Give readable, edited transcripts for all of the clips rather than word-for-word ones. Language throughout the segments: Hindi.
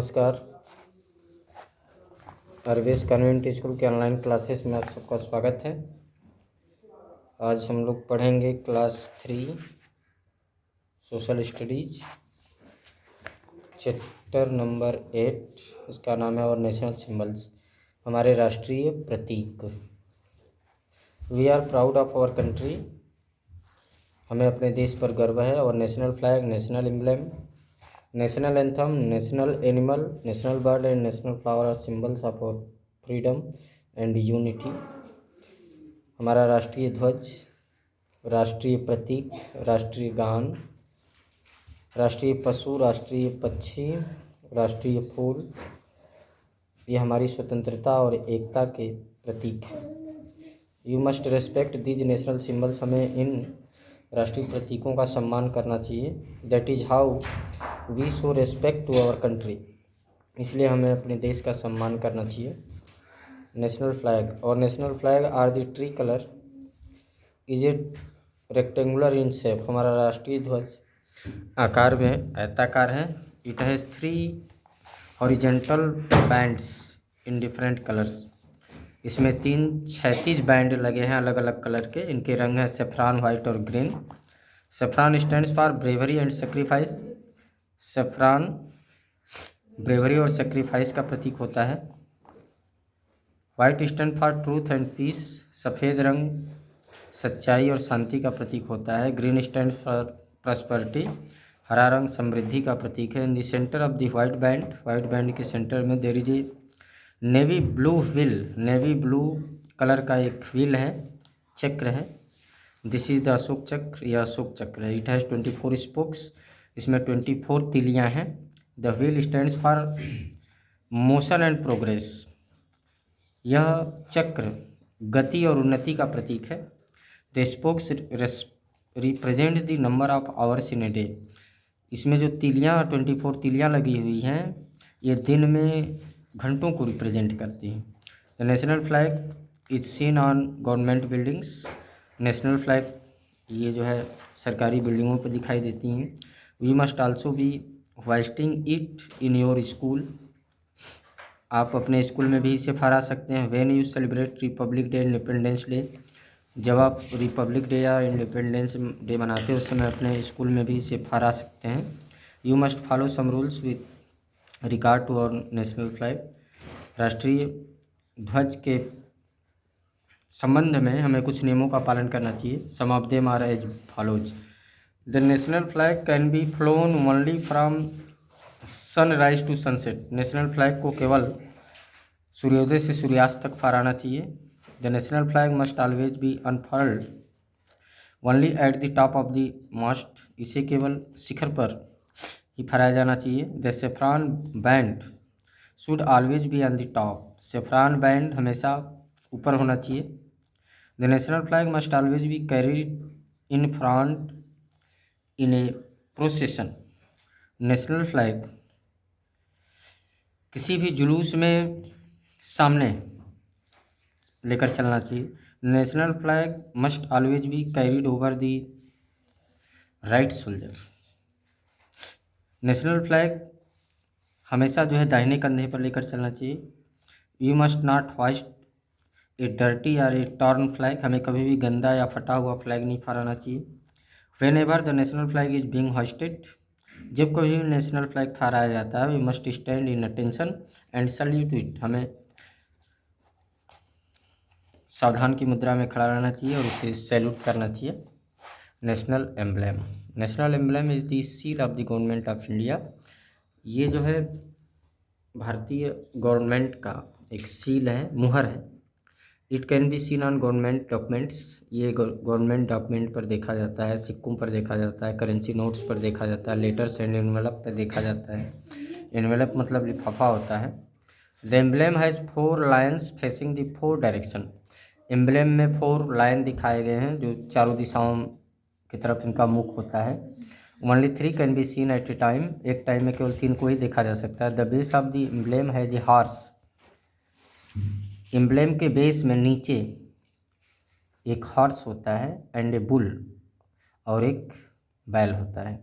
नमस्कार। अरवेश कॉन्वेंट स्कूल के ऑनलाइन क्लासेस में आप सबका स्वागत है। आज हम लोग पढ़ेंगे class 3 social studies chapter number 8। इसका नाम है और नेशनल सिंबल्स, हमारे राष्ट्रीय प्रतीक। We are proud of our country, हमें अपने देश पर गर्व है। और national flag, national emblem, national anthem, national animal, national bird and national flower are symbols of our freedom and unity. हमारा राष्ट्रीय ध्वज, राष्ट्रीय प्रतीक, राष्ट्रीय गान, राष्ट्रीय पशु, राष्ट्रीय पक्षी, राष्ट्रीय फूल, ये हमारी स्वतंत्रता और एकता के प्रतीक हैं। You must respect these national symbols, हमें इन राष्ट्रीय प्रतीकों का सम्मान करना चाहिए। That is how we show respect to our country, इसलिए हमें अपने देश का सम्मान करना चाहिए। नेशनल फ्लैग और national flag are the three colour is a rectangular in shape, हमारा राष्ट्रीय ध्वज आकार में आयताकार है। It has 3 horizontal bands in different colours, इसमें 3 क्षैतिज बैंड लगे हैं अलग अलग कलर के। इनके रंग हैं सेफ्रॉन, वाइट और green. Saffron stands for bravery and sacrifice, saffron bravery और सेक्रीफाइस का प्रतीक होता है। White stand for truth and peace, सफ़ेद रंग सच्चाई और शांति का प्रतीक होता है। ग्रीन स्टैंड फॉर प्रॉस्पेरिटी, हरा रंग समृद्धि का प्रतीक है। In the centre of the white band के सेंटर में there is a navy blue wheel, navy blue colour का एक व्हील है, चक्र है। दिस इज द अशोक चक्र, यह अशोक चक्र है। इट हैज़ 24 स्पोक्स, इसमें 24 तीलियाँ हैं। The wheel stands for motion and progress, यह चक्र गति और उन्नति का प्रतीक है। The spokes represent the number of hours in a day, इसमें जो तीलियाँ 24 तीलियाँ लगी हुई हैं, ये दिन में घंटों को रिप्रेजेंट करती हैं। The national flag is seen on government buildings, national flag ये जो है सरकारी बिल्डिंगों पर दिखाई देती हैं। We must also be hoisting it in your school, आप अपने स्कूल में भी इसे फहरा सकते हैं। When you celebrate Republic Day, Independence Day, जब आप रिपब्लिक डे या इंडिपेंडेंस डे मनाते हैं उस समय अपने स्कूल में भी इसे फहरा सकते हैं। You must follow some rules with regard to our national flag, राष्ट्रीय ध्वज के संबंध में हमें कुछ नियमों का पालन करना चाहिए। Some of them are as follows. The national flag can be flown only from sunrise to sunset, national flag को केवल सूर्योदय से सूर्यास्त तक फहराना चाहिए। The national flag must always be unfurled only at the top of the mast, इसे केवल शिखर पर ही फहराया जाना चाहिए। The saffron band should always be on the top, saffron band हमेशा ऊपर होना चाहिए। The national flag must always be carried in front in a procession, national flag किसी भी जुलूस में सामने लेकर चलना चाहिए। National flag must always be carried over the right shoulder, national flag हमेशा जो है दाहिने कंधे पर लेकर चलना चाहिए। You must not hoist a dirty or a torn flag, हमें कभी भी गंदा या फटा हुआ फ्लैग नहीं फहराना चाहिए। Whenever the national flag is being hoisted, जब कभी भी नेशनल फ्लैग फहराया जाता है, we must stand in attention and salute it, हमें सावधान की मुद्रा में खड़ा रहना चाहिए और इसे सैल्यूट करना चाहिए। National emblem, national emblem is the seal of the government of India, ये जो है भारतीय गवर्नमेंट का एक सील है, मुहर है। It can be scene on government documents, ये गवर्नमेंट डॉक्यूमेंट पर देखा जाता है, सिक्कों पर देखा जाता है, करेंसी नोट्स पर देखा जाता है, लेटर्स एंड एनवेलप पर देखा जाता है। एनवेलप मतलब लिफाफा होता है। The emblem has 4 Lions facing the 4 direction, emblem में 4 लायन दिखाए गए हैं जो चारों दिशाओं की तरफ इनका मुख होता है। Only 3 can be seen at a time, एक टाइम में केवल 3 को ही देखा जा सकता है। The base of the emblem has a horse, emblem के बेस में नीचे एक हॉर्स होता है एंड ए बुल, और एक बैल होता है।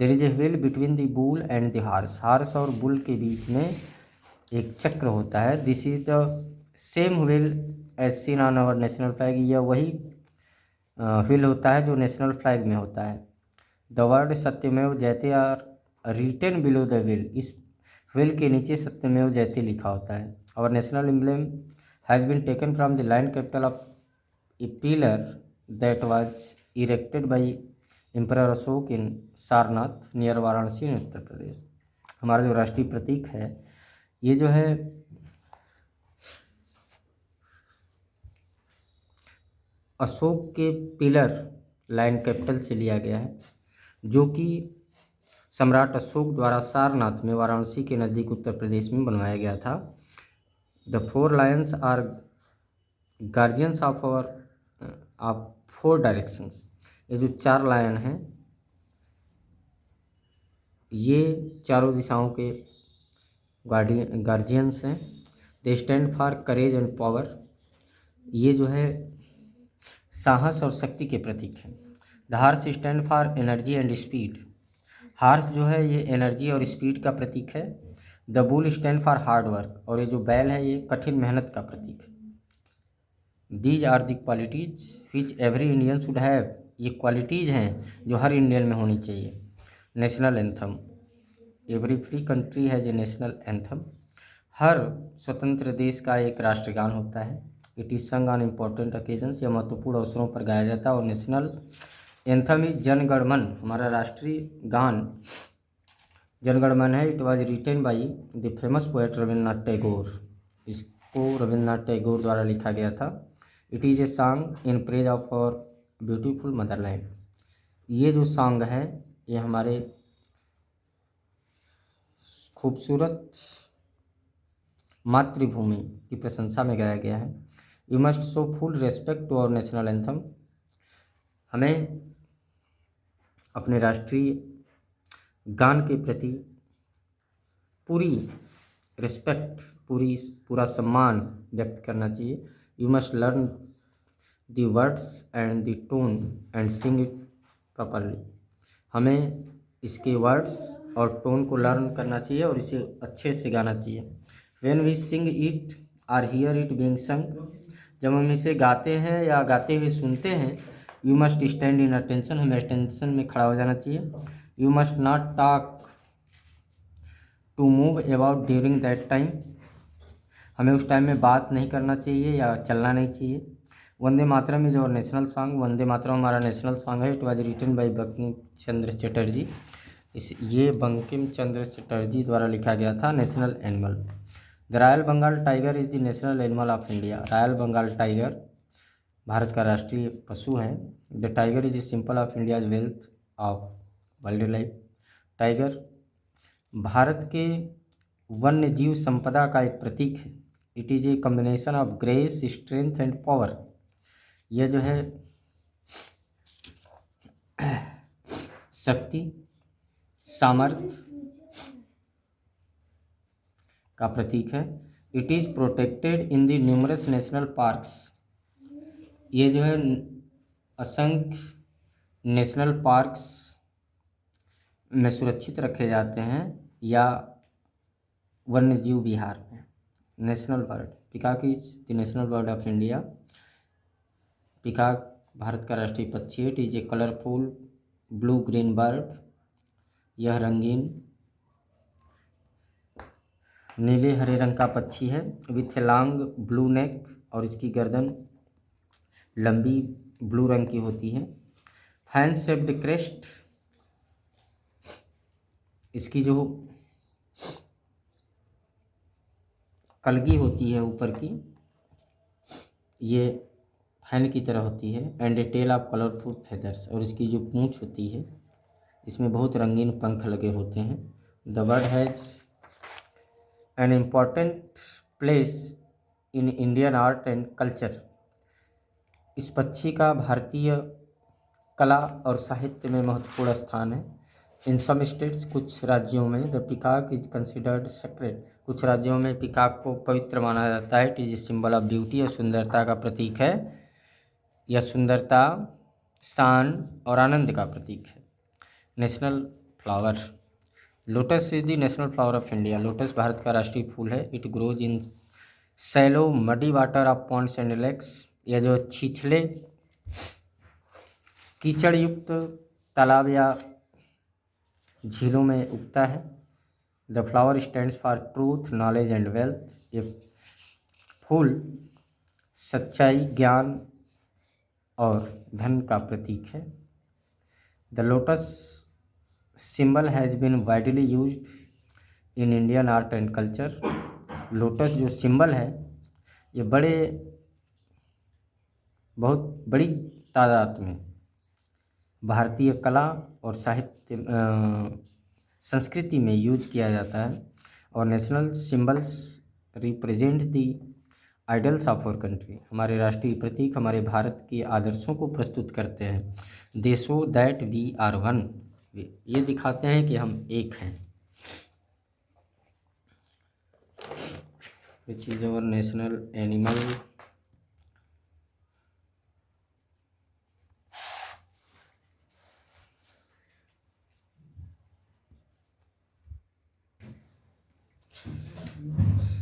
There is a wheel between the bull and the horse. Horse और बुल के बीच में एक चक्र होता है। This is the same wheel as seen on our national flag. यह वही व्हील होता है जो नेशनल फ्लैग में होता है। द वर्ड सत्यमेव जयते are written below the wheel. इस व्हील के नीचे सत्यमेव जयते लिखा होता है। Our national emblem has been taken from the lion capital of a pillar that was erected by emperor Ashoka in Sarnath near Varanasi in Uttar Pradesh. हमारा जो राष्ट्रीय प्रतीक है ये जो है अशोक के पिलर लैंड कैपिटल से लिया गया है, जो कि सम्राट अशोक द्वारा सारनाथ में वाराणसी के नज़दीक उत्तर प्रदेश में बनवाया गया था। The 4 lions are guardians of four directions. ये जो 4 लायन हैं ये चारों दिशाओं के गार्जियंस हैं। They stand for courage and power. ये जो है साहस और शक्ति के प्रतीक हैं। The horse stand for energy and speed. Horse जो है ये एनर्जी और स्पीड का प्रतीक है। The bull stand for hard work. और ये जो बैल है ये कठिन मेहनत का प्रतीक है। These are the qualities which every Indian should have. ये क्वालिटीज़ हैं जो हर इंडियन में होनी चाहिए। National anthem. Every free country has a national anthem. हर स्वतंत्र देश का एक राष्ट्रगान होता है। It is sung on important occasions. यह महत्वपूर्ण अवसरों पर गाया जाता है। और नेशनल एंथम इज जन गण मन। हमारा राष्ट्रीय गान जन गण मन है। It was written by the famous poet Rabindranath Tagore. इसको रविन्द्रनाथ टैगोर द्वारा लिखा गया था। It is a song in praise of our beautiful motherland. ये जो सॉन्ग है ये हमारे खूबसूरत मातृभूमि की प्रशंसा में गाया गया है। You must show full respect to our national anthem. हमें अपने राष्ट्रीय गान के प्रति पूरी रिस्पेक्ट पूरा सम्मान व्यक्त करना चाहिए। You must learn the words and the tone and sing it properly. हमें इसके वर्ड्स और टोन को लर्न करना चाहिए और इसे अच्छे से गाना चाहिए। When we sing it or hear it being sung. जब हम इसे गाते हैं या गाते हुए सुनते हैं, you must stand in attention. हमें अटेंशन में खड़ा हो जाना चाहिए। You must not talk to move about during that time. हमें उस टाइम में बात नहीं करना चाहिए या चलना नहीं चाहिए। Vande Mataram is our national song. Vande Mataram हमारा नेशनल सॉन्ग है। It was written by Bankim Chandra Chatterjee. ये बंकिम चंद्र चटर्जी द्वारा लिखा गया था। National animal. The royal Bengal tiger is the national animal of India. Royal Bengal tiger Bharat का राष्ट्रीय पशु है। The tiger is a symbol of India's wealth of wild life. Tiger Bharat के वन्य जीव संपदा का एक प्रतीक है। It is A combination of grace strength and power. यह जो है शक्ति सामर्थ्य का प्रतीक है। It is protected in the numerous national parks. ये जो है असंख्य नेशनल पार्क्स में सुरक्षित रखे जाते हैं या वन्य जीव विहार में। National bird. Peacock is the national bird of India. Peacock Bharat का राष्ट्रीय पक्षी है। It is a colourful blue green bird. यह रंगीन नीले हरे रंग का पक्षी है। विथ ए लॉन्ग ब्लू नेक। और इसकी गर्दन लंबी ब्लू रंग की होती है। Fan shaped crest. इसकी जो कलगी होती है ऊपर की ये फैन की तरह होती है। And a tail of colourful feathers. और इसकी जो पूंछ होती है इसमें बहुत रंगीन पंख लगे होते हैं। The bird has an important place in Indian art and culture. इस पक्षी का भारतीय कला और साहित्य में महत्वपूर्ण स्थान है। इन सम स्टेट्स कुछ राज्यों में the peacock is considered sacred. कुछ राज्यों में पिकॉक को पवित्र माना जाता है। It is symbol of beauty. और सुंदरता का प्रतीक है। यह सुंदरता शान और आनंद का प्रतीक है। National flower. Lotus is the national flower of India. Lotus भारत का राष्ट्रीय फूल है। It grows in shallow muddy water of ponds and lakes. यह जो छिछले कीचड़ युक्त तालाब या झीलों में उगता है। The flower stands for truth, knowledge and wealth. ये फूल सच्चाई, ज्ञान और धन का प्रतीक है। The lotus symbol has been widely used in Indian art and culture. Lotus जो सिंबल है ये बहुत बड़ी तादाद में भारतीय कला और साहित्य संस्कृति में यूज किया जाता है। और national symbols represent the ideals of our country. हमारे राष्ट्रीय प्रतीक हमारे भारत के आदर्शों को प्रस्तुत करते हैं। They show that we are one. ये दिखाते हैं कि हम एक हैं। Which is our national animal.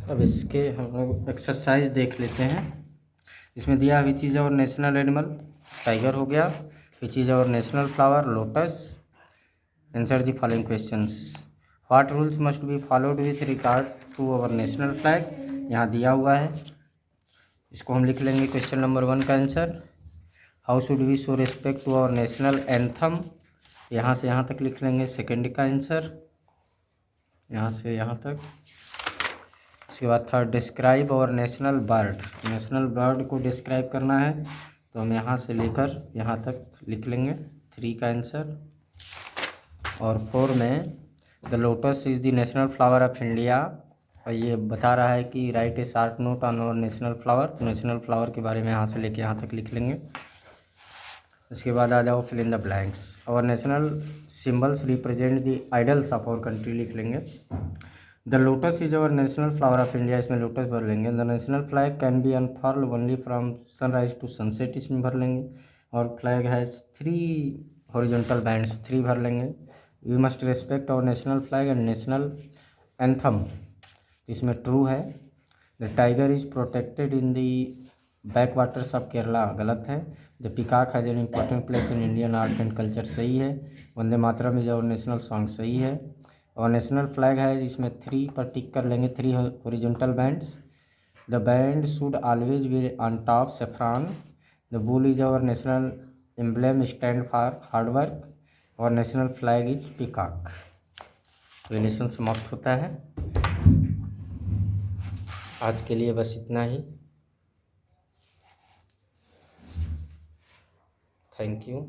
अब इसके हम लोग एक्सरसाइज देख लेते हैं। इसमें दिया which is our national animal, tiger हो गया। Which is our national flower, lotus. Answer the following questions. What rules must be followed with regard to our national flag, यहाँ दिया हुआ है। इसको हम लिख लेंगे क्वेश्चन नंबर 1 का answer. How should we show respect to our national anthem, यहाँ से यहाँ तक लिख लेंगे। सेकेंड का आंसर यहाँ से यहाँ तक। इसके बाद third, describe our national bird. National bird को डिस्क्राइब करना है तो हम यहाँ से लेकर यहाँ तक लिख लेंगे। 3 का आंसर। और 4 में the lotus is the national flower of India. और ये बता रहा है कि write a short note on our national flower. तो नेशनल फ्लावर के बारे में यहाँ से लेके यहाँ तक लिख लेंगे। इसके बाद आ जाओ fill in the blanks. Our national symbols represent the ideals of our country लिख लेंगे। The lotus is our national flower of India, इसमें लोटस भर लेंगे। The national flag can be unfurl only from sunrise to sunset, इसमें भर लेंगे। और फ्लैग हैज़ 3 हॉरिजॉन्टल बैंड्स, 3 भर लेंगे। We must respect our national flag and national anthem, इसमें ट्रू है। The tiger is protected in the backwaters of Kerala, गलत है। The peacock has an important place in Indian art and culture, सही है। Vande Mataram is our national song, सही है। और नेशनल फ्लैग है जिसमें 3 पर टिक कर लेंगे, 3 horizontal bands. The band should always be on top, saffron. The bull is our national emblem, stand for hard work. और नेशनल फ्लैग इज पिकॉक। तो लेसन समाप्त होता है। आज के लिए बस इतना ही। Thank you.